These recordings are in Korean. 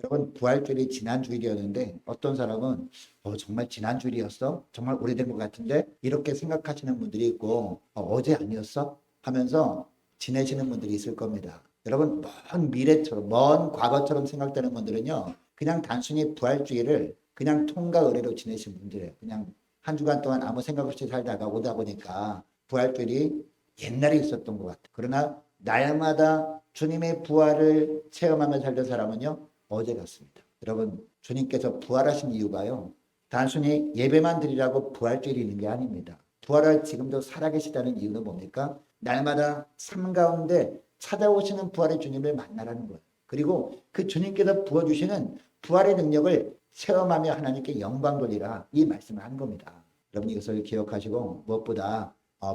여러분, 부활절이 지난 주일이었는데 어떤 사람은 정말 지난 주일이었어? 정말 오래된 것 같은데? 이렇게 생각하시는 분들이 있고 어제 아니었어? 하면서 지내시는 분들이 있을 겁니다. 여러분, 먼 미래처럼 먼 과거처럼 생각되는 분들은요, 그냥 단순히 부활주일을 그냥 통과 의례로 지내신 분들이에요. 그냥 한 주간 동안 아무 생각 없이 살다가 오다 보니까 부활절이 옛날에 있었던 것 같아요. 그러나 날마다 주님의 부활을 체험하며 살던 사람은요, 어제 같습니다. 여러분, 주님께서 부활하신 이유가요, 단순히 예배만 드리라고 부활절이 있는 게 아닙니다. 부활할 지금도 살아계시다는 이유는 뭡니까? 날마다 삶 가운데 찾아오시는 부활의 주님을 만나라는 거예요. 그리고 그 주님께서 부어주시는 부활의 능력을 체험하며 하나님께 영광 돌리라, 이 말씀을 한 겁니다. 여러분, 이것을 기억하시고 무엇보다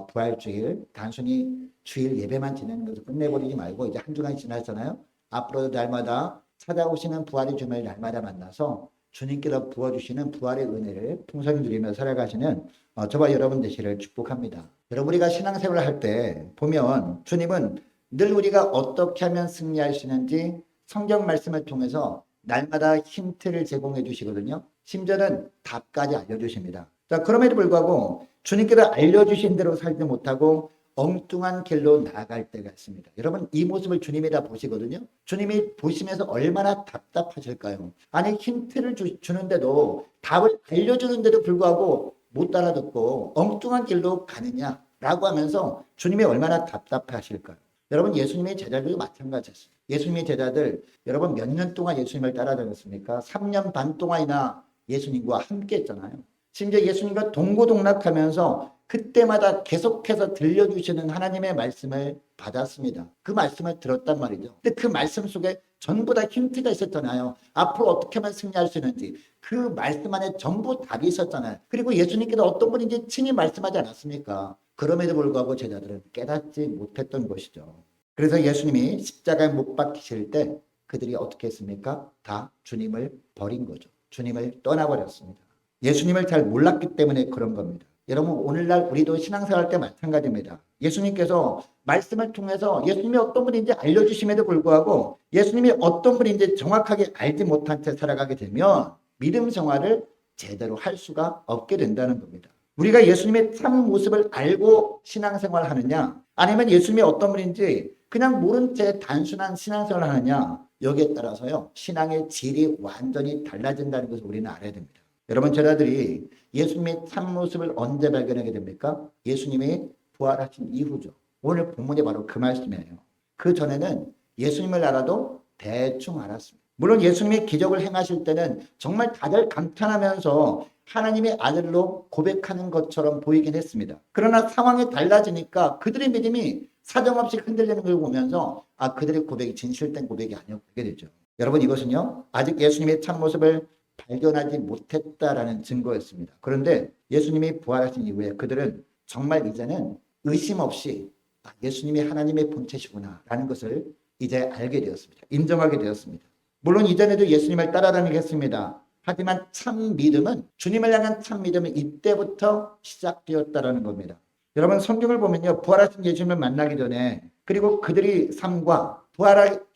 부활주일 단순히 주일 예배만 지내는 것을 끝내버리지 말고, 이제 한 주간이 지났잖아요. 앞으로도 날마다 찾아오시는 부활의 주님을 날마다 만나서 주님께서 부어주시는 부활의 은혜를 풍성히 누리며 살아가시는 저와 여러분 되시를 축복합니다. 여러분, 우리가 신앙생활을 할 때 보면 주님은 늘 우리가 어떻게 하면 승리할 수 있는지 성경 말씀을 통해서 날마다 힌트를 제공해 주시거든요. 심지어는 답까지 알려주십니다. 자, 그럼에도 불구하고 주님께서 알려주신 대로 살지 못하고 엉뚱한 길로 나아갈 때가 있습니다. 여러분, 이 모습을 주님이 다 보시거든요. 주님이 보시면서 얼마나 답답하실까요? 아니, 힌트를 주는데도, 답을 알려주는데도 불구하고 못 따라듣고 엉뚱한 길로 가느냐라고 하면서 주님이 얼마나 답답하실까요? 여러분, 예수님의 제자들도 마찬가지였어요. 예수님의 제자들, 여러분 몇 년 동안 예수님을 따라다녔습니까? 3년 반 동안이나 예수님과 함께 했잖아요. 심지어 예수님과 동고동락하면서 그때마다 계속해서 들려주시는 하나님의 말씀을 받았습니다. 그 말씀을 들었단 말이죠. 근데 그 말씀 속에 전부 다 힌트가 있었잖아요. 앞으로 어떻게 하면 승리할 수 있는지 그 말씀 안에 전부 답이 있었잖아요. 그리고 예수님께서 어떤 분인지 친히 말씀하지 않았습니까? 그럼에도 불구하고 제자들은 깨닫지 못했던 것이죠. 그래서 예수님이 십자가에 못 박히실 때 그들이 어떻게 했습니까? 다 주님을 버린 거죠. 주님을 떠나버렸습니다. 예수님을 잘 몰랐기 때문에 그런 겁니다. 여러분, 오늘날 우리도 신앙생활 때 마찬가지입니다. 예수님께서 말씀을 통해서 예수님이 어떤 분인지 알려주심에도 불구하고 예수님이 어떤 분인지 정확하게 알지 못한 채 살아가게 되면 믿음 생활을 제대로 할 수가 없게 된다는 겁니다. 우리가 예수님의 참 모습을 알고 신앙생활 하느냐, 아니면 예수님이 어떤 분인지 그냥 모른 채 단순한 신앙생활을 하느냐, 여기에 따라서요, 신앙의 질이 완전히 달라진다는 것을 우리는 알아야 됩니다. 여러분, 제자들이 예수님의 참모습을 언제 발견하게 됩니까? 예수님이 부활하신 이후죠. 오늘 본문이 바로 그 말씀이에요. 그 전에는 예수님을 알아도 대충 알았습니다. 물론 예수님이 기적을 행하실 때는 정말 다들 감탄하면서 하나님의 아들로 고백하는 것처럼 보이긴 했습니다. 그러나 상황이 달라지니까 그들의 믿음이 사정없이 흔들리는 걸 보면서 그들의 고백이 진실된 고백이 아니었게 되죠. 여러분, 이것은요, 아직 예수님의 참모습을 발견하지 못했다라는 증거였습니다. 그런데 예수님이 부활하신 이후에 그들은 정말 이제는 의심 없이 예수님이 하나님의 본체시구나 라는 것을 이제 알게 되었습니다. 인정하게 되었습니다. 물론 이전에도 예수님을 따라다니겠습니다. 하지만 참 믿음은, 주님을 향한 참 믿음은 이때부터 시작되었다라는 겁니다. 여러분, 성경을 보면요, 부활하신 예수님을 만나기 전에, 그리고 그들의 삶과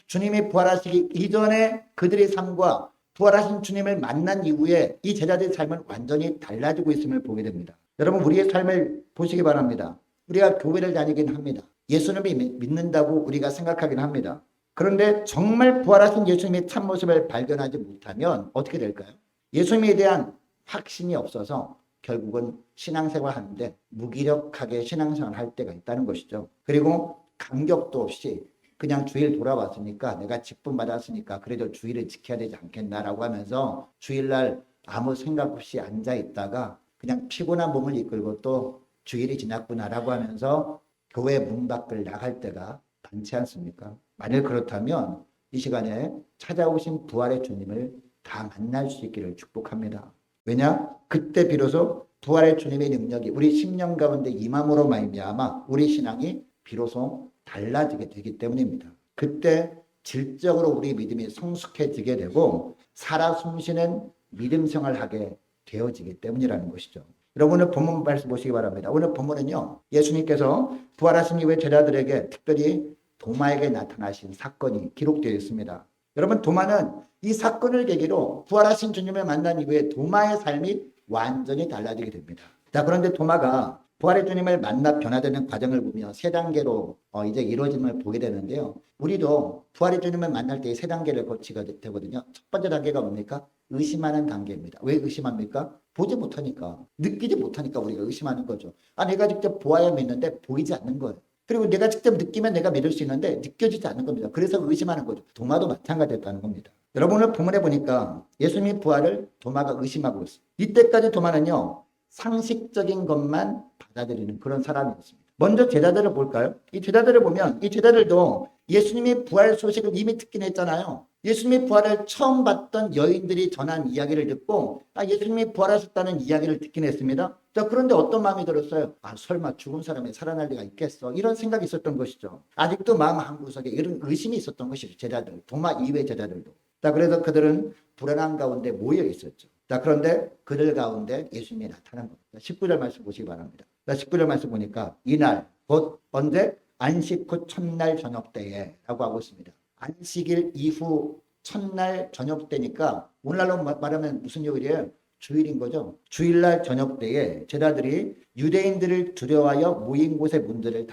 주님이 부활하시기 이전에 그들의 삶과 부활하신 주님을 만난 이후에 이 제자들의 삶은 완전히 달라지고 있음을 보게 됩니다. 여러분, 우리의 삶을 보시기 바랍니다. 우리가 교회를 다니긴 합니다. 예수님을 믿는다고 우리가 생각하긴 합니다. 그런데 정말 부활하신 예수님의 참모습을 발견하지 못하면 어떻게 될까요? 예수님에 대한 확신이 없어서 결국은 신앙생활 하는데 무기력하게 신앙생활 할 때가 있다는 것이죠. 그리고 감격도 없이 그냥 주일 돌아왔으니까, 내가 직분 받았으니까 그래도 주일을 지켜야 되지 않겠나라고 하면서 주일날 아무 생각 없이 앉아 있다가 그냥 피곤한 몸을 이끌고 또 주일이 지났구나라고 하면서 교회 문 밖을 나갈 때가 많지 않습니까? 만일 그렇다면 이 시간에 찾아오신 부활의 주님을 다 만날 수 있기를 축복합니다. 왜냐? 그때 비로소 부활의 주님의 능력이 우리 심령 가운데 임함으로 말미암아 우리 신앙이 비로소 달라지게 되기 때문입니다. 그때 질적으로 우리 믿음이 성숙해지게 되고 살아 숨쉬는 믿음 생활을 하게 되어지기 때문이라는 것이죠. 여러분, 오늘 본문 말씀 보시기 바랍니다. 오늘 본문은요, 예수님께서 부활하신 이후에 제자들에게 특별히 도마에게 나타나신 사건이 기록되어 있습니다. 여러분, 도마는 이 사건을 계기로 부활하신 주님을 만난 이후에 도마의 삶이 완전히 달라지게 됩니다. 자, 그런데 도마가 부활의 주님을 만나 변화되는 과정을 보며 세 단계로 이제 이루어짐을 보게 되는데요. 우리도 부활의 주님을 만날 때 세 단계를 거치게 되거든요. 첫 번째 단계가 뭡니까? 의심하는 단계입니다. 왜 의심합니까? 보지 못하니까, 느끼지 못하니까 우리가 의심하는 거죠. 아, 내가 직접 보아야 믿는데 보이지 않는 거예요. 그리고 내가 직접 느끼면 내가 믿을 수 있는데 느껴지지 않는 겁니다. 그래서 의심하는 거죠. 도마도 마찬가지였다는 겁니다. 여러분, 오늘 본문에 보니까 예수님의 부활을 도마가 의심하고 있어요. 이때까지 도마는요, 상식적인 것만 받아들이는 그런 사람이었습니다. 먼저 제자들을 볼까요? 이 제자들을 보면 이 제자들도 예수님의 부활 소식을 이미 듣긴 했잖아요. 예수님의 부활을 처음 봤던 여인들이 전한 이야기를 듣고 예수님이 부활하셨다는 이야기를 듣긴 했습니다. 자, 그런데 어떤 마음이 들었어요? 설마 죽은 사람이 살아날 리가 있겠어? 이런 생각이 있었던 것이죠. 아직도 마음 한구석에 이런 의심이 있었던 것이죠. 제자들, 도마 이외 제자들도. 자, 그래서 그들은 불안한 가운데 모여 있었죠. 자, 그런데 그들 가운데 예수님이 나타난 겁니다. 19절 말씀 보시기 바랍니다. 자, 19절 말씀 보니까 이날 곧 언제? 안식 후 첫날 저녁 때에 라고 하고 있습니다. 안식일 이후 첫날 저녁 때니까 오늘날로 말하면 무슨 요일이에요? 주일인 거죠. 주일날 저녁 때에 제자들이 유대인들을 두려워하여 모인 곳의 문을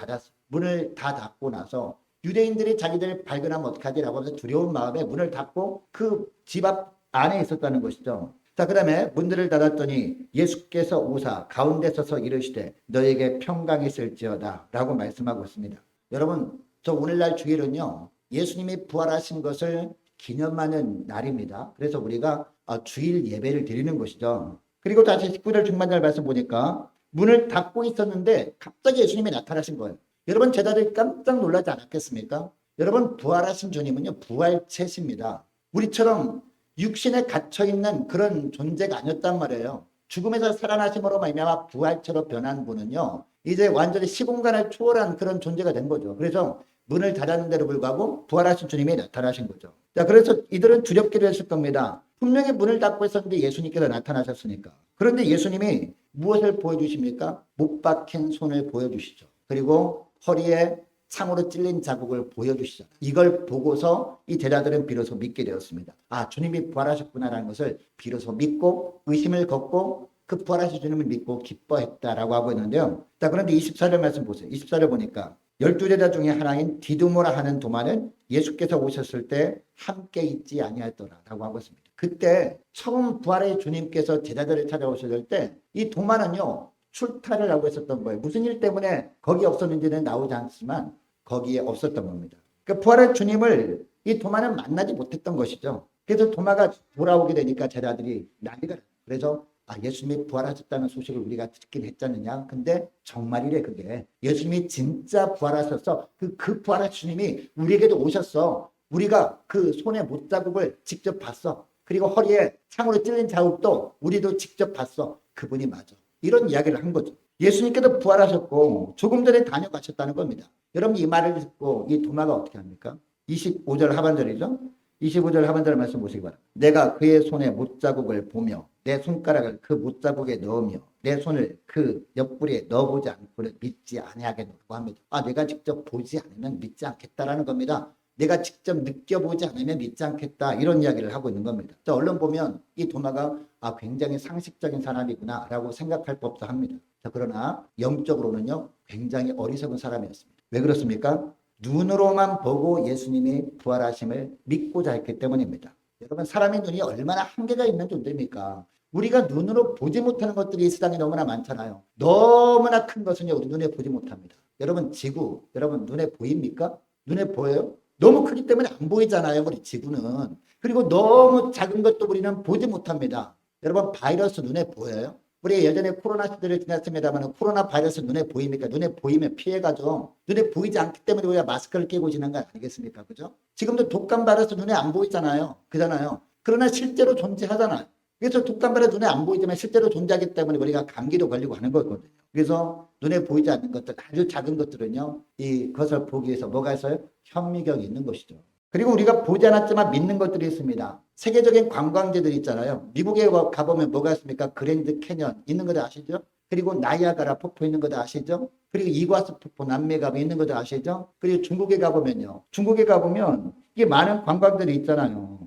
다 닫고 나서 유대인들이 자기들 발견하면 어떡하지라고 하면서 두려운 마음에 문을 닫고 그 집 앞 안에 있었다는 것이죠. 자, 그 다음에 문들을 닫았더니 예수께서 오사 가운데 서서 이르시되 너에게 평강이 있을지어다 라고 말씀하고 있습니다. 여러분, 저 오늘날 주일은요, 예수님이 부활하신 것을 기념하는 날입니다. 그래서 우리가 주일 예배를 드리는 것이죠. 그리고 다시 19절 중반절 말씀 보니까 문을 닫고 있었는데 갑자기 예수님이 나타나신 거예요. 여러분, 제자들이 깜짝 놀라지 않았겠습니까? 여러분, 부활하신 주님은요, 부활체십니다. 우리처럼 육신에 갇혀있는 그런 존재가 아니었단 말이에요. 죽음에서 살아나심으로 말미암아 부활체로 변한 분은요, 이제 완전히 시공간을 초월한 그런 존재가 된 거죠. 그래서 문을 닫았는데도 불구하고 부활하신 주님이 나타나신 거죠. 자, 그래서 이들은 두렵기도 했을 겁니다. 분명히 문을 닫고 있었는데 예수님께서 나타나셨으니까. 그런데 예수님이 무엇을 보여주십니까? 못 박힌 손을 보여주시죠. 그리고 허리에 창으로 찔린 자국을 보여주시죠. 이걸 보고서 이 제자들은 비로소 믿게 되었습니다. 주님이 부활하셨구나라는 것을 비로소 믿고 의심을 걷고 그 부활하신 주님을 믿고 기뻐했다라고 하고 있는데요. 자, 그런데 24절 말씀 보세요. 24절 보니까 12제자 중에 하나인 디두모라 하는 도마는 예수께서 오셨을 때 함께 있지 아니하였더라라고 하고 있습니다. 그때 처음 부활의 주님께서 제자들을 찾아오셨을 때 이 도마는요, 출타를 하고 있었던 거예요. 무슨 일 때문에 거기 없었는지는 나오지 않지만 거기에 없었던 겁니다. 그러니까 부활의 주님을 이 도마는 만나지 못했던 것이죠. 그래서 도마가 돌아오게 되니까 제자들이 난리가 나요. 그래서 예수님이 부활하셨다는 소식을 우리가 듣긴 했잖느냐. 근데 정말이래 그게. 예수님이 진짜 부활하셨어. 그 부활하신 주님이 우리에게도 오셨어. 우리가 그 손에 못자국을 직접 봤어. 그리고 허리에 창으로 찔린 자국도 우리도 직접 봤어. 그분이 맞아. 이런 이야기를 한 거죠. 예수님께서 부활하셨고 조금 전에 다녀가셨다는 겁니다. 여러분, 이 말을 듣고 이 도마가 어떻게 합니까? 25절 하반절이죠. 25절 하반절 말씀 보시기 바랍니다. 내가 그의 손에 못자국을 보며 내 손가락을 그 못자국에 넣으며 내 손을 그 옆구리에 넣어보지 않고는 믿지 아니하겠노라고 합니다. 내가 직접 보지 않으면 믿지 않겠다라는 겁니다. 내가 직접 느껴보지 않으면 믿지 않겠다, 이런 이야기를 하고 있는 겁니다. 자, 얼른 보면 이 도마가 굉장히 상식적인 사람이구나 라고 생각할 법도 합니다. 자, 그러나 영적으로는요, 굉장히 어리석은 사람이었습니다. 왜 그렇습니까? 눈으로만 보고 예수님이 부활하심을 믿고자 했기 때문입니다. 여러분, 사람의 눈이 얼마나 한계가 있는 존재입니까? 우리가 눈으로 보지 못하는 것들이 이 세상에 너무나 많잖아요. 너무나 큰 것은요, 우리 눈에 보지 못합니다. 여러분, 지구, 여러분 눈에 보입니까? 눈에 보여요? 너무 크기 때문에 안 보이잖아요, 우리 지구는. 그리고 너무 작은 것도 우리는 보지 못합니다. 여러분, 바이러스 눈에 보여요? 우리 예전에 코로나 시대를 지났습니다만 코로나 바이러스 눈에 보입니까? 눈에 보이면 피해가죠. 눈에 보이지 않기 때문에 우리가 마스크를 끼고 지난 거 아니겠습니까? 그죠? 지금도 독감 바이러스 눈에 안 보이잖아요. 그잖아요. 그러나 실제로 존재하잖아요. 그래서 독감 바이러스 눈에 안 보이지만 실제로 존재하기 때문에 우리가 감기도 걸리고 하는 거거든요. 그래서 눈에 보이지 않는 것들, 아주 작은 것들은요, 이것을 보기 위해서 뭐가 있어요? 현미경이 있는 것이죠. 그리고 우리가 보지 않았지만 믿는 것들이 있습니다. 세계적인 관광지들 있잖아요. 미국에 가보면 뭐가 있습니까? 그랜드 캐년 있는 거 아시죠? 그리고 나이아가라 폭포 있는 것도 아시죠? 그리고 이과수 폭포 남미에 가면 있는 것도 아시죠? 그리고 중국에 가보면요. 중국에 가보면 이게 많은 관광들이 있잖아요.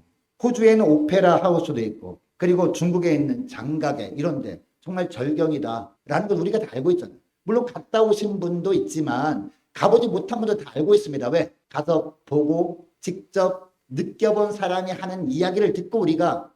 호주에는 오페라 하우스도 있고, 그리고 중국에 있는 장가게 이런데 정말 절경이다라는 걸 우리가 다 알고 있잖아요. 물론 갔다 오신 분도 있지만 가보지 못한 분도 다 알고 있습니다. 왜? 가서 보고 직접 느껴본 사람이 하는 이야기를 듣고 우리가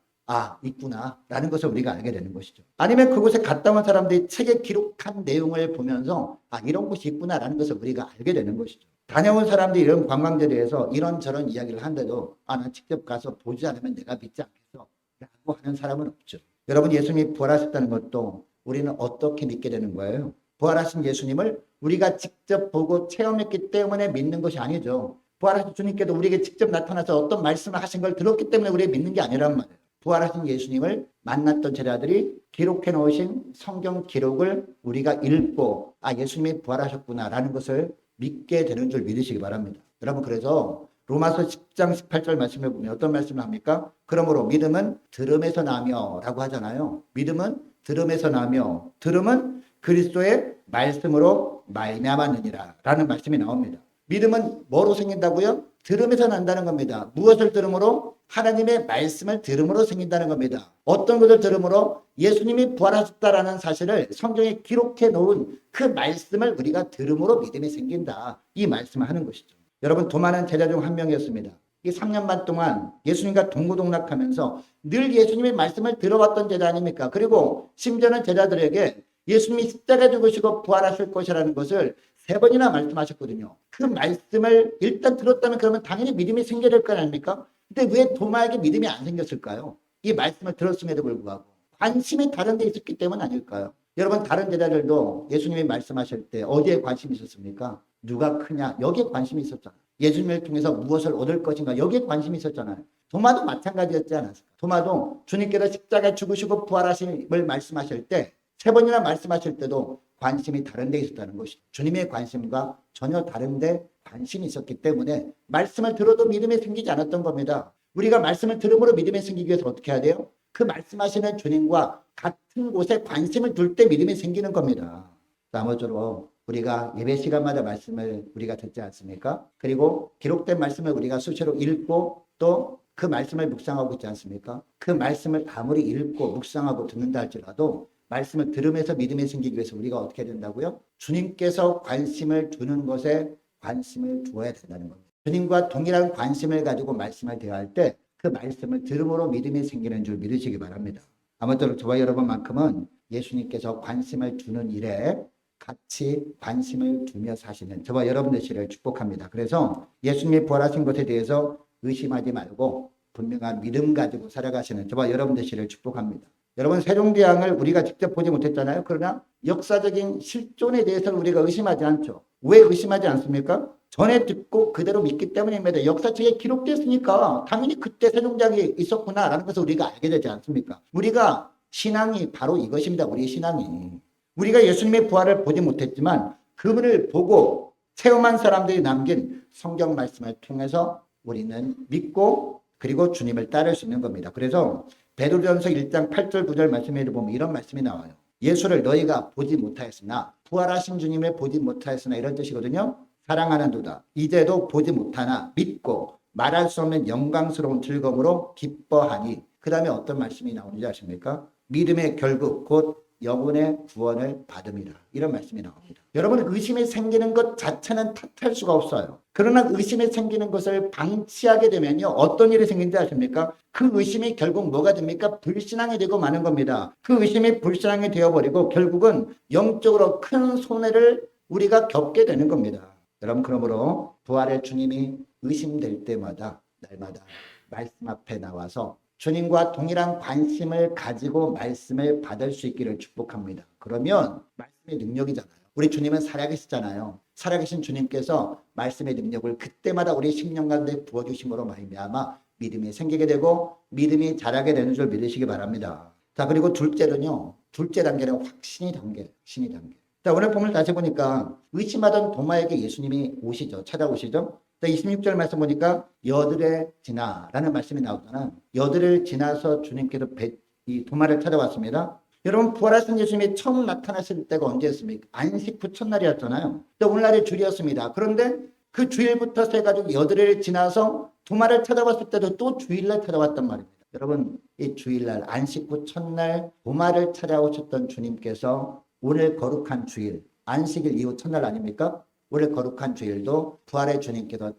있구나 라는 것을 우리가 알게 되는 것이죠. 아니면 그곳에 갔다 온 사람들이 책에 기록한 내용을 보면서 이런 곳이 있구나 라는 것을 우리가 알게 되는 것이죠. 다녀온 사람들이 이런 관광지에 대해서 이런저런 이야기를 한데도 난 직접 가서 보지 않으면 내가 믿지 않겠어 라고 하는 사람은 없죠. 여러분, 예수님이 부활하셨다는 것도 우리는 어떻게 믿게 되는 거예요? 부활하신 예수님을 우리가 직접 보고 체험했기 때문에 믿는 것이 아니죠. 부활하신 주님께도 우리에게 직접 나타나서 어떤 말씀을 하신 걸 들었기 때문에 우리가 믿는 게 아니란 말이에요. 부활하신 예수님을 만났던 제자들이 기록해 놓으신 성경 기록을 우리가 읽고 예수님이 부활하셨구나 라는 것을 믿게 되는 줄 믿으시기 바랍니다. 여러분, 그래서 로마서 10장 18절 말씀을 보면 어떤 말씀을 합니까? 그러므로 믿음은 들음에서 나며 라고 하잖아요. 믿음은 들음에서 나며 들음은 그리스도의 말씀으로 말미암았느니라 라는 말씀이 나옵니다. 믿음은 뭐로 생긴다고요? 들음에서 난다는 겁니다. 무엇을 들음으로? 하나님의 말씀을 들음으로 생긴다는 겁니다. 어떤 것을 들음으로? 예수님이 부활하셨다라는 사실을 성경에 기록해 놓은 그 말씀을 우리가 들음으로 믿음이 생긴다. 이 말씀을 하는 것이죠. 여러분, 도마는 제자 중 한 명이었습니다. 이 3년 반 동안 예수님과 동고동락하면서 늘 예수님의 말씀을 들어왔던 제자 아닙니까? 그리고 심지어는 제자들에게 예수님이 십자가에 죽으시고 부활하실 것이라는 것을 3번이나 말씀하셨거든요. 그 말씀을 일단 들었다면 그러면 당연히 믿음이 생겨야 될 거 아닙니까? 근데 왜 도마에게 믿음이 안 생겼을까요? 이 말씀을 들었음에도 불구하고 관심이 다른 데 있었기 때문 아닐까요? 여러분, 다른 제자들도 예수님이 말씀하실 때 어디에 관심이 있었습니까? 누가 크냐? 여기에 관심이 있었잖아요. 예수님을 통해서 무엇을 얻을 것인가? 여기에 관심이 있었잖아요. 도마도 마찬가지였지 않았을까? 도마도 주님께서 십자가에 죽으시고 부활하심을 말씀하실 때 3번이나 말씀하실 때도 관심이 다른 데 있었다는 것이죠. 주님의 관심과 전혀 다른 데 관심이 있었기 때문에 말씀을 들어도 믿음이 생기지 않았던 겁니다. 우리가 말씀을 들음으로 믿음이 생기기 위해서 어떻게 해야 돼요? 그 말씀하시는 주님과 같은 곳에 관심을 둘 때 믿음이 생기는 겁니다. 아무쪼록 우리가 예배 시간마다 말씀을 우리가 듣지 않습니까? 그리고 기록된 말씀을 우리가 수시로 읽고 또 그 말씀을 묵상하고 있지 않습니까? 그 말씀을 아무리 읽고 묵상하고 듣는다 할지라도 말씀을 들으면서 믿음이 생기기 위해서 우리가 어떻게 된다고요? 주님께서 관심을 두는 것에 관심을 두어야 된다는 겁니다. 주님과 동일한 관심을 가지고 말씀을 대할 때 그 말씀을 들음으로 믿음이 생기는 줄 믿으시기 바랍니다. 아무쪼록 저와 여러분만큼은 예수님께서 관심을 두는 일에 같이 관심을 두며 사시는 저와 여러분 되시기를 축복합니다. 그래서 예수님이 부활하신 것에 대해서 의심하지 말고 분명한 믿음 가지고 살아가시는 저와 여러분 되시기를 축복합니다. 여러분, 세종대왕을 우리가 직접 보지 못했잖아요. 그러나 역사적인 실존에 대해서는 우리가 의심하지 않죠. 왜 의심하지 않습니까? 전에 듣고 그대로 믿기 때문입니다. 역사책에 기록됐으니까 당연히 그때 세종대왕이 있었구나라는 것을 우리가 알게 되지 않습니까? 우리가 신앙이 바로 이것입니다. 우리의 신앙이. 우리가 예수님의 부활을 보지 못했지만 그분을 보고 체험한 사람들이 남긴 성경 말씀을 통해서 우리는 믿고 그리고 주님을 따를 수 있는 겁니다. 그래서 베드로전서 1장 8절 9절 말씀에 보면 이런 말씀이 나와요. 예수를 너희가 보지 못하였으나 부활하신 주님을 보지 못하였으나 이런 뜻이거든요. 사랑하는도다. 이제도 보지 못하나 믿고 말할 수 없는 영광스러운 즐거움으로 기뻐하니. 그 다음에 어떤 말씀이 나오는지 아십니까? 믿음의 결국 곧 영혼의 구원을 받음이라. 이런 말씀이 나옵니다. 여러분, 의심이 생기는 것 자체는 탓할 수가 없어요. 그러나 의심이 생기는 것을 방치하게 되면요, 어떤 일이 생긴지 아십니까? 그 의심이 결국 뭐가 됩니까? 불신앙이 되고 마는 겁니다. 그 의심이 불신앙이 되어버리고 결국은 영적으로 큰 손해를 우리가 겪게 되는 겁니다. 여러분, 그러므로 부활의 주님이 의심될 때마다 날마다 말씀 앞에 나와서 주님과 동일한 관심을 가지고 말씀을 받을 수 있기를 축복합니다. 그러면 말씀의 능력이잖아요. 우리 주님은 살아계시잖아요. 살아계신 주님께서 말씀의 능력을 그때마다 우리 심령 가운데 부어주심으로 말미암아 믿음이 생기게 되고 믿음이 자라게 되는 줄 믿으시기 바랍니다. 자, 그리고 둘째는요. 둘째 단계는 확신이 단계. 자, 오늘 본문을 다시 보니까 의심하던 도마에게 예수님이 오시죠. 찾아오시죠. 26절 말씀 보니까 여들에 지나라는 말씀이 나오잖아요. 여들을 지나서 주님께서 이 도마를 찾아왔습니다. 여러분 부활하신 예수님이 처음 나타났을 때가 언제였습니까? 안식 후 첫날이었잖아요. 근데 오늘날이 주일이었습니다. 그런데 그 주일부터 해가지고 8일이 지나서 도마를 찾아봤을 때도 또 주일날 찾아왔단 말입니다. 여러분 이 주일날 안식 후 첫날 도마를 찾아오셨던 주님께서 오늘 거룩한 주일 안식일 이후 첫날 아닙니까? 오늘 거룩한 주일도 부활의 주님께서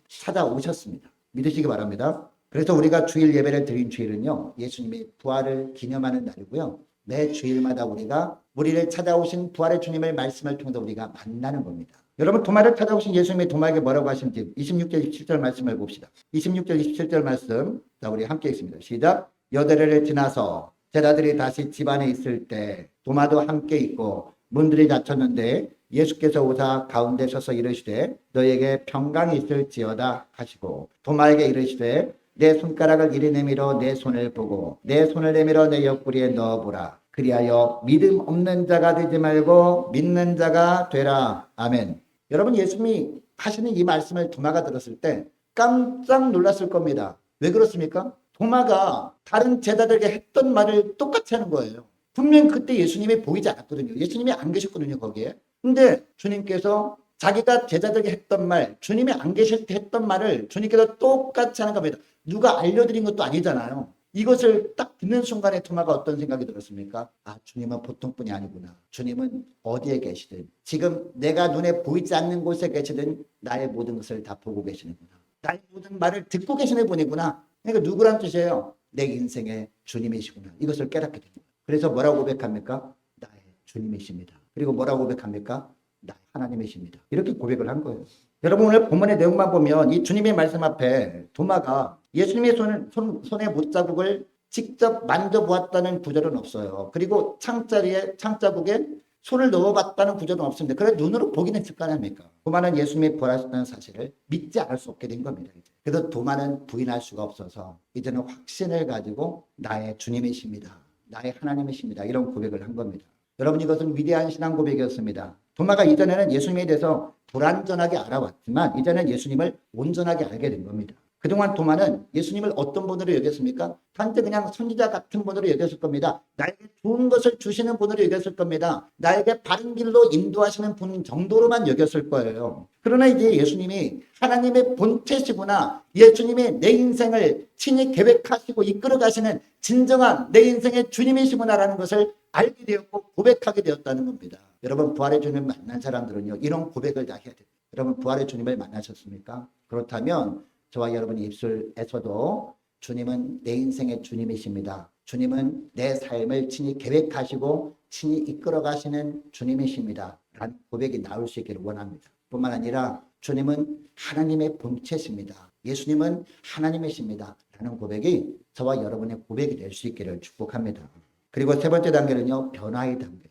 찾아오셨습니다. 믿으시기 바랍니다. 그래서 우리가 주일 예배를 드린 주일은요, 예수님이 부활을 기념하는 날이고요. 매 주일마다 우리가 우리를 찾아오신 부활의 주님을 말씀을 통해서 우리가 만나는 겁니다. 여러분 도마를 찾아오신 예수님이 도마에게 뭐라고 하신지 26절 27절 말씀을 봅시다. 26절 27절 말씀 자 우리 함께 읽습니다. 시작. 8일을 지나서 제자들이 다시 집안에 있을 때 도마도 함께 있고 문들이 닫혔는데 예수께서 오사 가운데 서서 이르시되 너에게 평강이 있을지어다 하시고 도마에게 이르시되 내 손가락을 이리 내밀어 내 손을 보고 내 손을 내밀어 내 옆구리에 넣어보라. 그리하여 믿음 없는 자가 되지 말고 믿는 자가 되라. 아멘. 여러분 예수님이 하시는 이 말씀을 도마가 들었을 때 깜짝 놀랐을 겁니다. 왜 그렇습니까? 도마가 다른 제자들에게 했던 말을 똑같이 하는 거예요. 분명 그때 예수님이 보이지 않았거든요. 예수님이 안 계셨거든요 거기에. 근데 주님께서 자기가 제자들에게 했던 말, 주님이 안 계실 때 했던 말을 주님께서 똑같이 하는 겁니다. 누가 알려드린 것도 아니잖아요. 이것을 딱 듣는 순간에 토마가 어떤 생각이 들었습니까? 아, 주님은 보통 분이 아니구나. 주님은 어디에 계시든 지금 내가 눈에 보이지 않는 곳에 계시든 나의 모든 것을 다 보고 계시는구나. 나의 모든 말을 듣고 계시는 분이구나. 그러니까 누구란 뜻이에요? 내 인생의 주님이시구나. 이것을 깨닫게 됩니다. 그래서 뭐라고 고백합니까? 나의 주님이십니다. 그리고 뭐라고 고백합니까? 나의 하나님이십니다. 이렇게 고백을 한 거예요. 여러분 오늘 본문의 내용만 보면 이 주님의 말씀 앞에 도마가 예수님의 손의 못자국을 직접 만져보았다는 구절은 없어요. 그리고 창자국에 손을 넣어봤다는 구절은 없습니다. 그래 눈으로 보기는 했을 거 아닙니까? 도마는 예수님이 부활하셨다는 사실을 믿지 않을 수 없게 된 겁니다. 그래서 도마는 부인할 수가 없어서 이제는 확신을 가지고 나의 주님이십니다. 나의 하나님이십니다. 이런 고백을 한 겁니다. 여러분 이것은 위대한 신앙 고백이었습니다. 도마가 이전에는 예수님에 대해서 불완전하게 알아왔지만 이제는 예수님을 온전하게 알게 된 겁니다. 그동안 도마는 예수님을 어떤 분으로 여겼습니까? 단지 그냥 선지자 같은 분으로 여겼을 겁니다. 나에게 좋은 것을 주시는 분으로 여겼을 겁니다. 나에게 바른 길로 인도하시는 분 정도로만 여겼을 거예요. 그러나 이제 예수님이 하나님의 본체시구나. 예수님이 내 인생을 친히 계획하시고 이끌어 가시는 진정한 내 인생의 주님이시구나라는 것을 알게 되었고 고백하게 되었다는 겁니다. 여러분 부활의 주님을 만난 사람들은요. 이런 고백을 다 해야 됩니다. 여러분 부활의 주님을 만나셨습니까? 그렇다면 저와 여러분의 입술에서도 주님은 내 인생의 주님이십니다. 주님은 내 삶을 친히 계획하시고 친히 이끌어 가시는 주님이십니다. 라는 고백이 나올 수 있기를 원합니다. 뿐만 아니라 주님은 하나님의 본체십니다. 예수님은 하나님이십니다. 라는 고백이 저와 여러분의 고백이 될 수 있기를 축복합니다. 그리고 세 번째 단계는요. 변화의 단계.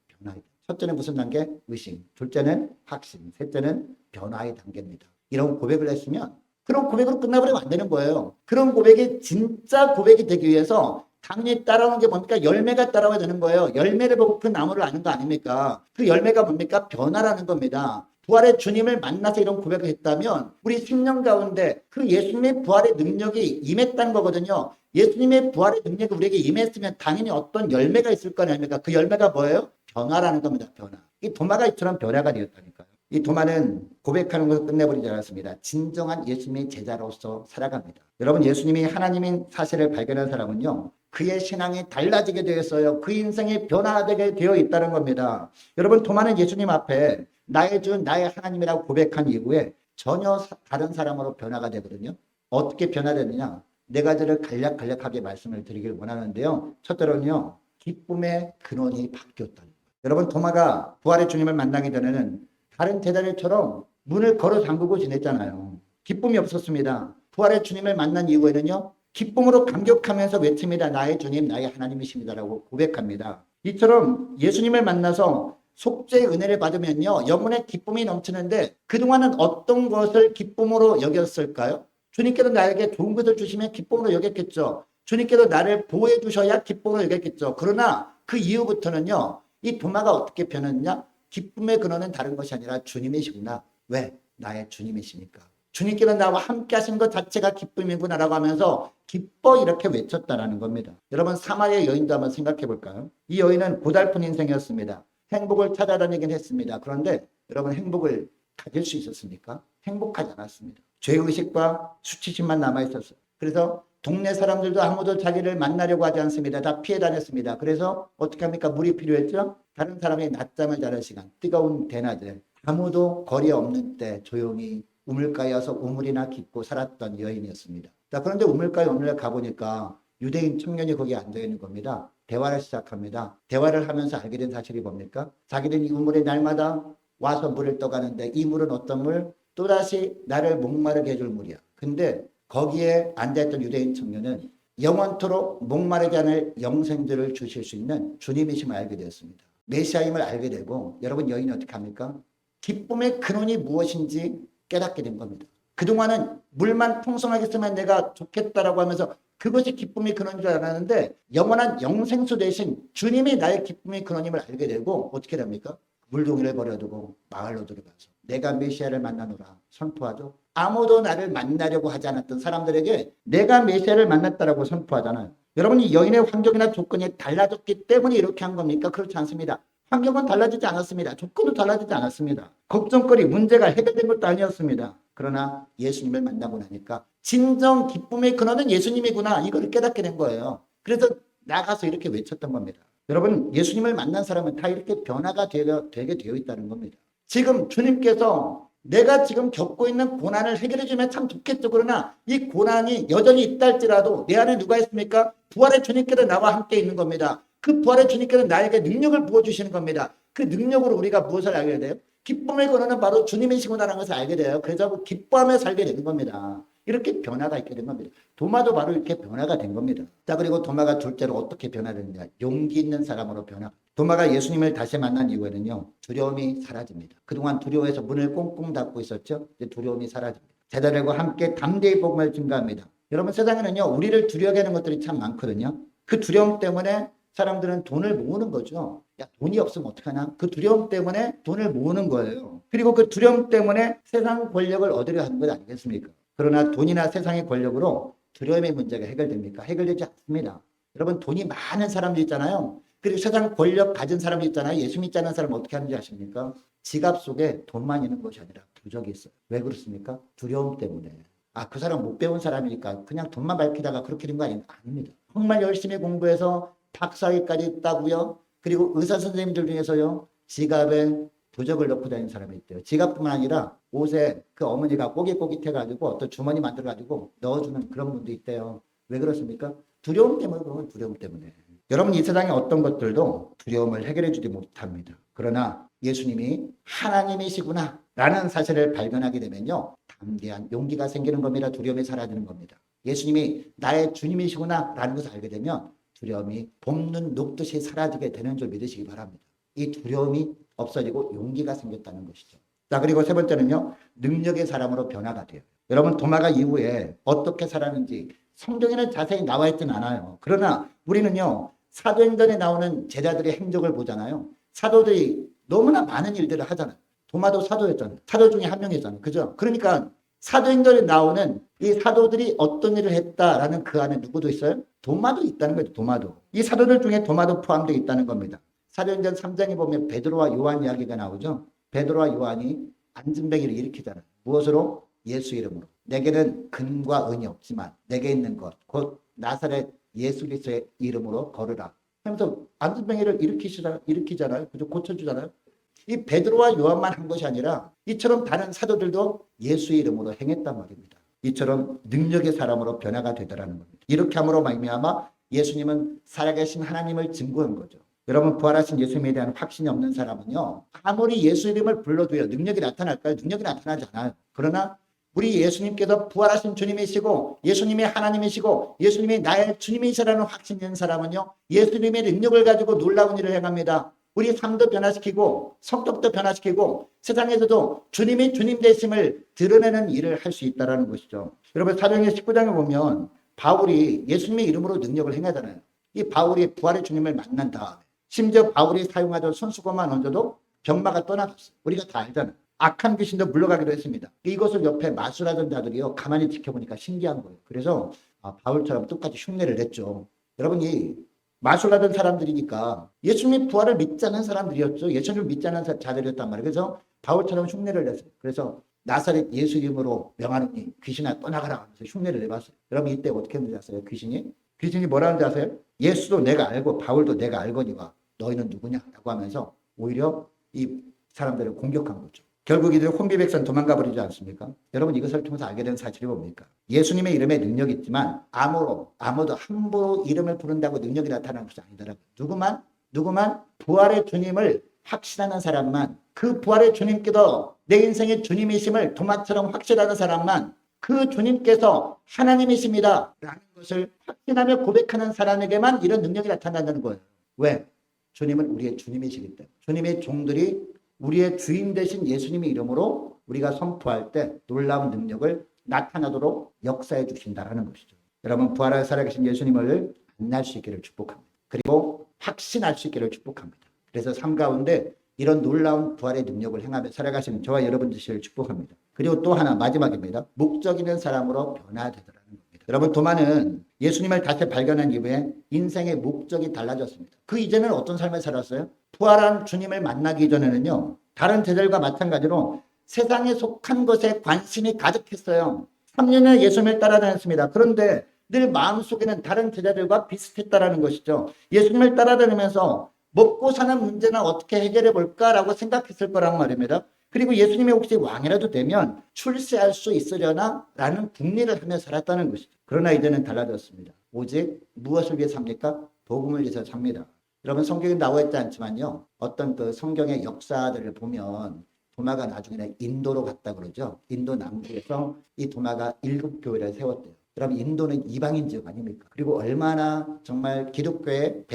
첫째는 무슨 단계? 의심. 둘째는 확신. 셋째는 변화의 단계입니다. 이런 고백을 했으면 그런 고백으로 끝나버리면 안 되는 거예요. 그런 고백이 진짜 고백이 되기 위해서 당연히 따라오는 게 뭡니까? 열매가 따라와야 되는 거예요. 열매를 보고 그 나무를 아는 거 아닙니까? 그 열매가 뭡니까? 변화라는 겁니다. 부활의 주님을 만나서 이런 고백을 했다면 우리 10년 가운데 그 예수님의 부활의 능력이 임했다는 거거든요. 예수님의 부활의 능력이 우리에게 임했으면 당연히 어떤 열매가 있을 거 아닙니까? 그 열매가 뭐예요? 변화라는 겁니다. 변화. 이 도마가 이처럼 변화가 되었다니까요. 이 도마는 고백하는 것을 끝내버리지 않았습니다. 진정한 예수님의 제자로서 살아갑니다. 여러분 예수님이 하나님인 사실을 발견한 사람은요. 그의 신앙이 달라지게 되었어요. 그 인생이 변화되게 되어 있다는 겁니다. 여러분 도마는 예수님 앞에 나의 주 나의 하나님이라고 고백한 이후에 전혀 다른 사람으로 변화가 되거든요. 어떻게 변화되느냐. 네 가지를 간략하게 말씀을 드리길 원하는데요. 첫째로는요. 기쁨의 근원이 바뀌었다는 거예요. 여러분 도마가 부활의 주님을 만나기 전에는 다른 제자들처럼 문을 걸어 잠그고 지냈잖아요. 기쁨이 없었습니다. 부활의 주님을 만난 이후에는요. 기쁨으로 감격하면서 외칩니다. 나의 주님, 나의 하나님이십니다라고 고백합니다. 이처럼 예수님을 만나서 속죄의 은혜를 받으면요. 영혼의 기쁨이 넘치는데 그동안은 어떤 것을 기쁨으로 여겼을까요? 주님께서 나에게 좋은 것을 주시면 기쁨으로 여겼겠죠. 주님께서 나를 보호해 주셔야 기쁨으로 여겼겠죠. 그러나 그 이후부터는요. 이 도마가 어떻게 변했냐? 기쁨의 근원은 다른 것이 아니라 주님이시구나. 왜? 나의 주님이시니까. 주님께서 나와 함께 하신 것 자체가 기쁨이구나라고 하면서 기뻐 이렇게 외쳤다라는 겁니다. 여러분 사마리아 여인도 한번 생각해 볼까요? 이 여인은 고달픈 인생이었습니다. 행복을 찾아다니긴 했습니다. 그런데 여러분 행복을 가질 수 있었습니까? 행복하지 않았습니다. 죄의식과 수치심만 남아있었어요. 그래서 동네 사람들도 아무도 자기를 만나려고 하지 않습니다. 다 피해 다녔습니다. 그래서 어떻게 합니까? 물이 필요했죠? 다른 사람이 낮잠을 자는 시간, 뜨거운 대낮에 아무도 거리에 없는 때 조용히 우물가에 와서 우물이나 깃고 살았던 여인이었습니다. 자, 그런데 우물가에 어느 날 가보니까 유대인 청년이 거기에 앉아있는 겁니다. 대화를 시작합니다. 대화를 하면서 알게 된 사실이 뭡니까? 자기는 이 우물에 날마다 와서 물을 떠가는데 이 물은 어떤 물? 또다시 나를 목마르게 해줄 물이야. 근데 거기에 앉아있던 유대인 청년은 영원토록 목마르지 않을 영생들을 주실 수 있는 주님이심을 알게 되었습니다. 메시아임을 알게 되고 여러분 여인이 어떻게 합니까? 기쁨의 근원이 무엇인지 깨닫게 된 겁니다. 그동안은 물만 풍성하게 쓰면 내가 좋겠다라고 하면서 그것이 기쁨의 근원인 줄 알았는데 영원한 영생수 대신 주님이 나의 기쁨의 근원임을 알게 되고 어떻게 됩니까? 물동이를 버려두고 마을로 들어가서 내가 메시아를 만나노라 선포하죠. 아무도 나를 만나려고 하지 않았던 사람들에게 내가 메시아를 만났다라고 선포하잖아요. 여러분이 여인의 환경이나 조건이 달라졌기 때문에 이렇게 한 겁니까? 그렇지 않습니다. 환경은 달라지지 않았습니다. 조건도 달라지지 않았습니다. 걱정거리, 문제가 해결된 것도 아니었습니다. 그러나 예수님을 만나고 나니까 진정 기쁨의 근원은 예수님이구나 이걸 깨닫게 된 거예요. 그래서 나가서 이렇게 외쳤던 겁니다. 여러분 예수님을 만난 사람은 다 이렇게 변화가 되게 되어 있다는 겁니다. 지금 주님께서 내가 지금 겪고 있는 고난을 해결해 주면 참 좋겠죠. 그러나 이 고난이 여전히 있다 할지라도 내 안에 누가 있습니까? 부활의 주님께서 나와 함께 있는 겁니다. 그 부활의 주님께서 나에게 능력을 부어주시는 겁니다. 그 능력으로 우리가 무엇을 알게 돼요? 기쁨의 근원은 바로 주님이시구나라는 것을 알게 돼요. 그래서 기뻐하며 살게 되는 겁니다. 이렇게 변화가 있게 된 겁니다. 도마도 바로 이렇게 변화가 된 겁니다. 자, 그리고 도마가 둘째로 어떻게 변화되느냐? 용기 있는 사람으로 변화. 도마가 예수님을 다시 만난 이후에는요, 두려움이 사라집니다. 그동안 두려워해서 문을 꽁꽁 닫고 있었죠? 이제 두려움이 사라집니다. 제자들과 함께 담대히 복음을 증거합니다. 여러분 세상에는요, 우리를 두려워하게 하는 것들이 참 많거든요. 그 두려움 때문에 사람들은 돈을 모으는 거죠. 야, 돈이 없으면 어떡하나? 그 두려움 때문에 돈을 모으는 거예요. 그리고 그 두려움 때문에 세상 권력을 얻으려 하는 것 아니겠습니까? 그러나 돈이나 세상의 권력으로 두려움의 문제가 해결됩니까? 해결되지 않습니다. 여러분 돈이 많은 사람들 있잖아요. 그리고 세상 권력 가진 사람들 있잖아요. 예수 믿지 않는 사람은 어떻게 하는지 아십니까? 지갑 속에 돈만 있는 것이 아니라 부적이 있어요. 왜 그렇습니까? 두려움 때문에. 아, 그 사람 못 배운 사람이니까 그냥 돈만 밝히다가 그렇게 된 거 아닙니다. 정말 열심히 공부해서 박사학위까지 따고요. 그리고 의사 선생님들 중에서요. 지갑에 부적을 넣고 다니는 사람이 있대요. 지갑뿐만 아니라 옷에 그 어머니가 꼬깃꼬깃해가지고 어떤 주머니 만들어가지고 넣어주는 그런 분도 있대요. 왜 그렇습니까? 두려움 때문에 그런 건 두려움 때문에. 여러분 이 세상의 어떤 것들도 두려움을 해결해주지 못합니다. 그러나 예수님이 하나님이시구나 라는 사실을 발견하게 되면요. 담대한 용기가 생기는 겁니다. 두려움이 사라지는 겁니다. 예수님이 나의 주님이시구나 라는 것을 알게 되면 두려움이 봄눈 녹듯이 사라지게 되는 줄 믿으시기 바랍니다. 이 두려움이 없어지고 용기가 생겼다는 것이죠. 자, 그리고 세 번째는요. 능력의 사람으로 변화가 돼요. 여러분 도마가 이후에 어떻게 살았는지 성경에는 자세히 나와 있진 않아요. 그러나 우리는요. 사도행전에 나오는 제자들의 행적을 보잖아요. 사도들이 너무나 많은 일들을 하잖아요. 도마도 사도였잖아요. 사도 중에 한 명이었잖아요. 그죠? 그러니까 사도행전에 나오는 이 사도들이 어떤 일을 했다라는 그 안에 누구도 있어요? 도마도 있다는 거죠. 도마도. 이 사도들 중에 도마도 포함되어 있다는 겁니다. 사도행전 3장에 보면 베드로와 요한 이야기가 나오죠. 베드로와 요한이 안진뱅이를 일으키잖아요. 무엇으로? 예수 이름으로. 내게는 금과 은이 없지만 내게 있는 것, 곧 나사렛 예수 그리스도의 이름으로 걸으라. 하면서 안진뱅이를 일으키잖아요. 그죠? 고쳐주잖아요. 이 베드로와 요한만 한 것이 아니라 이처럼 다른 사도들도 예수의 이름으로 행했단 말입니다. 이처럼 능력의 사람으로 변화가 되더라는 겁니다. 이렇게 함으로 말미암아 예수님은 살아계신 하나님을 증거한 거죠. 여러분 부활하신 예수님에 대한 확신이 없는 사람은요. 아무리 예수 이름을 불러도요. 능력이 나타날까요? 능력이 나타나지 않아요. 그러나 우리 예수님께서 부활하신 주님이시고 예수님이 하나님이시고 예수님이 나의 주님이시라는 확신이 있는 사람은요. 예수님의 능력을 가지고 놀라운 일을 행합니다. 우리 삶도 변화시키고 성격도 변화시키고 세상에서도 주님이 주님 되심을 드러내는 일을 할 수 있다는 것이죠. 여러분 사도행전 19장에 보면 바울이 예수님의 이름으로 능력을 행하잖아요. 이 바울이 부활의 주님을 만난 다음에 심지어 바울이 사용하던 손수건만 얹어도 병마가 떠나갔어요. 우리가 다 알잖아요. 악한 귀신도 물러가기로 했습니다. 이것을 옆에 마술하던 자들이요 가만히 지켜보니까 신기한 거예요. 그래서 바울처럼 똑같이 흉내를 냈죠. 여러분 이 마술하던 사람들이니까 예수님의 부활을 믿지 않는 사람들이었죠. 예수님을 믿지 않는 자들이었단 말이에요. 그래서 바울처럼 흉내를 냈어요. 그래서 나사렛 예수 이름으로 명하노니 귀신아 떠나가라 하면서 흉내를 내봤어요. 여러분 이때 어떻게 했는지 아세요? 귀신이 뭐라는지 아세요? 예수도 내가 알고 바울도 내가 알거니와 너희는 누구냐? 라고 하면서 오히려 이 사람들을 공격한 거죠. 결국 이들 혼비백산 도망가 버리지 않습니까? 여러분 이것을 통해서 알게 된 사실이 뭡니까? 예수님의 이름에 능력이 있지만 아무도 함부로 이름을 부른다고 능력이 나타나는 것이 아니더라고요. 누구만 부활의 주님을 확신하는 사람만, 그 부활의 주님께서 내 인생의 주님이심을 도마처럼 확신하는 사람만, 그 주님께서 하나님이십니다 라는 것을 확신하며 고백하는 사람에게만 이런 능력이 나타난다는 거예요. 왜? 주님은 우리의 주님이시기 때문에. 주님의 종들이 우리의 주인 되신 예수님의 이름으로 우리가 선포할 때 놀라운 능력을 나타나도록 역사해 주신다는 것이죠. 여러분 부활하여 살아계신 예수님을 만날 수 있기를 축복합니다. 그리고 확신할 수 있기를 축복합니다. 그래서 삶 가운데 이런 놀라운 부활의 능력을 행하며 살아가시는 저와 여러분 되시기를 축복합니다. 그리고 또 하나 마지막입니다. 목적 있는 사람으로 변화되더라는 겁니다. 여러분 도마는 예수님을 다시 발견한 이후에 인생의 목적이 달라졌습니다. 그 이전에는 어떤 삶을 살았어요? 부활한 주님을 만나기 전에는요. 다른 제자들과 마찬가지로 세상에 속한 것에 관심이 가득했어요. 3년을 예수님을 따라다녔습니다. 그런데 늘 마음속에는 다른 제자들과 비슷했다라는 것이죠. 예수님을 따라다니면서 먹고 사는 문제는 어떻게 해결해 볼까라고 생각했을 거란 말입니다. 그리고 예수님이 혹시 왕이라도 되면 출세할 수 있으려나? 라는 궁리를 하며 살았다는 것이죠. 그러나 이제는 달라졌습니다. 오직 무엇을 위해 삽니까? 복음을 위해서 삽니다. 여러분 성경에 나와 있지 않지만요. 어떤 그 성경의 역사들을 보면 도마가 나중에는 인도로 갔다 그러죠. 인도 남부에서 이 도마가 7교회를 세웠대요. 그럼 인도는 이방인 지역 아닙니까? 그리고 얼마나 정말 기독교에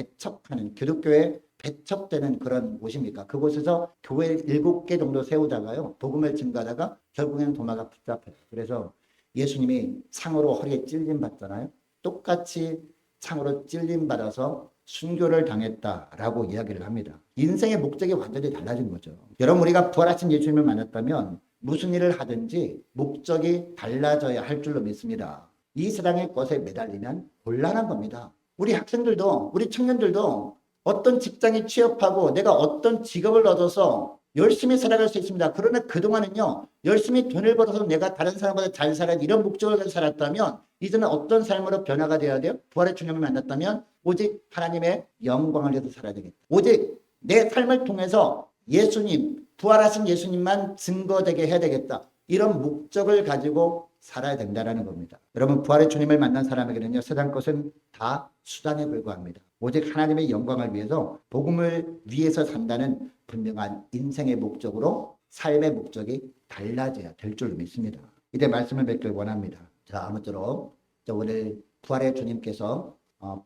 배척되는 그런 곳입니까? 그곳에서 교회 7개 정도 세우다가요. 복음을 증가하다가 결국에는 도마가 붙잡혀요. 그래서 예수님이 창으로 허리에 찔림 받잖아요. 똑같이 창으로 찔림 받아서 순교를 당했다라고 이야기를 합니다. 인생의 목적이 완전히 달라진 거죠. 여러분 우리가 부활하신 예수님을 만났다면 무슨 일을 하든지 목적이 달라져야 할 줄로 믿습니다. 이 세상의 것에 매달리면 곤란한 겁니다. 우리 학생들도 우리 청년들도 어떤 직장에 취업하고 내가 어떤 직업을 얻어서 열심히 살아갈 수 있습니다. 그러나 그동안은요. 열심히 돈을 벌어서 내가 다른 사람보다 잘 살아야 이런 목적을 가지고 살았다면 이제는 어떤 삶으로 변화가 되어야 돼요? 부활의 주님을 만났다면 오직 하나님의 영광을 위해서 살아야 되겠다. 오직 내 삶을 통해서 예수님, 부활하신 예수님만 증거되게 해야 되겠다. 이런 목적을 가지고 살아야 된다는 겁니다. 여러분 부활의 주님을 만난 사람에게는요. 세상 것은 다 수단에 불과합니다. 오직 하나님의 영광을 위해서 복음을 위해서 산다는 분명한 인생의 목적으로 삶의 목적이 달라져야 될 줄 믿습니다. 이제 말씀을 맺길 원합니다. 자, 아무쪼록 오늘 부활의 주님께서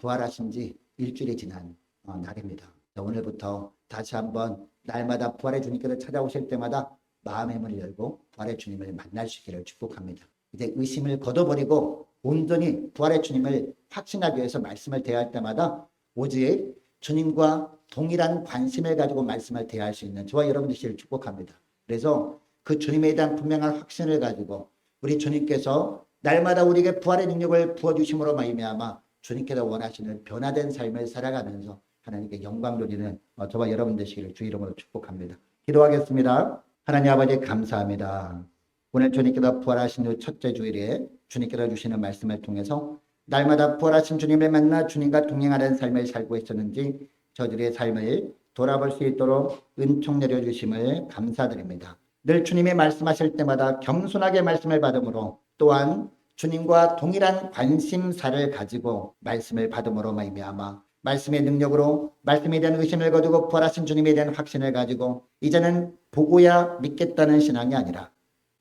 부활하신 지 일주일이 지난 날입니다. 자, 오늘부터 다시 한번 날마다 부활의 주님께서 찾아오실 때마다 마음의 문을 열고 부활의 주님을 만날 수 있기를 축복합니다. 이제 의심을 걷어버리고 온전히 부활의 주님을 확신하기 위해서 말씀을 대할 때마다 오직 주님과 동일한 관심을 가지고 말씀을 대할 수 있는 저와 여러분 되시기를 축복합니다. 그래서 그 주님에 대한 분명한 확신을 가지고 우리 주님께서 날마다 우리에게 부활의 능력을 부어주심으로 말미암아 주님께서 원하시는 변화된 삶을 살아가면서 하나님께 영광 돌리는 저와 여러분 되시기를 주 이름으로 축복합니다. 기도하겠습니다. 하나님 아버지 감사합니다. 오늘 주님께서 부활하신 후 첫째 주일에 주님께서 주시는 말씀을 통해서 날마다 부활하신 주님을 만나 주님과 동행하는 삶을 살고 있었는지 저들의 삶을 돌아볼 수 있도록 은총 내려주심을 감사드립니다. 늘 주님이 말씀하실 때마다 겸손하게 말씀을 받음으로 또한 주님과 동일한 관심사를 가지고 말씀을 받음으로 말미암아 말씀의 능력으로 말씀에 대한 의심을 거두고 부활하신 주님에 대한 확신을 가지고 이제는 보고야 믿겠다는 신앙이 아니라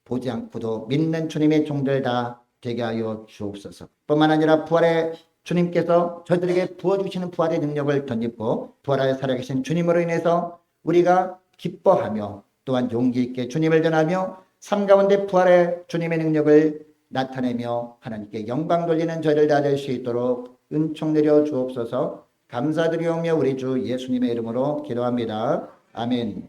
보지 않고도 믿는 주님의 종들 다 되게 하여 주옵소서. 뿐만 아니라 부활의 주님께서 저희들에게 부어주시는 부활의 능력을 덧입고 부활하여 살아계신 주님으로 인해서 우리가 기뻐하며 또한 용기 있게 주님을 전하며 삶 가운데 부활의 주님의 능력을 나타내며 하나님께 영광 돌리는 저희들 다 될 수 있도록 은총 내려 주옵소서. 감사드리오며 우리 주 예수님의 이름으로 기도합니다. 아멘.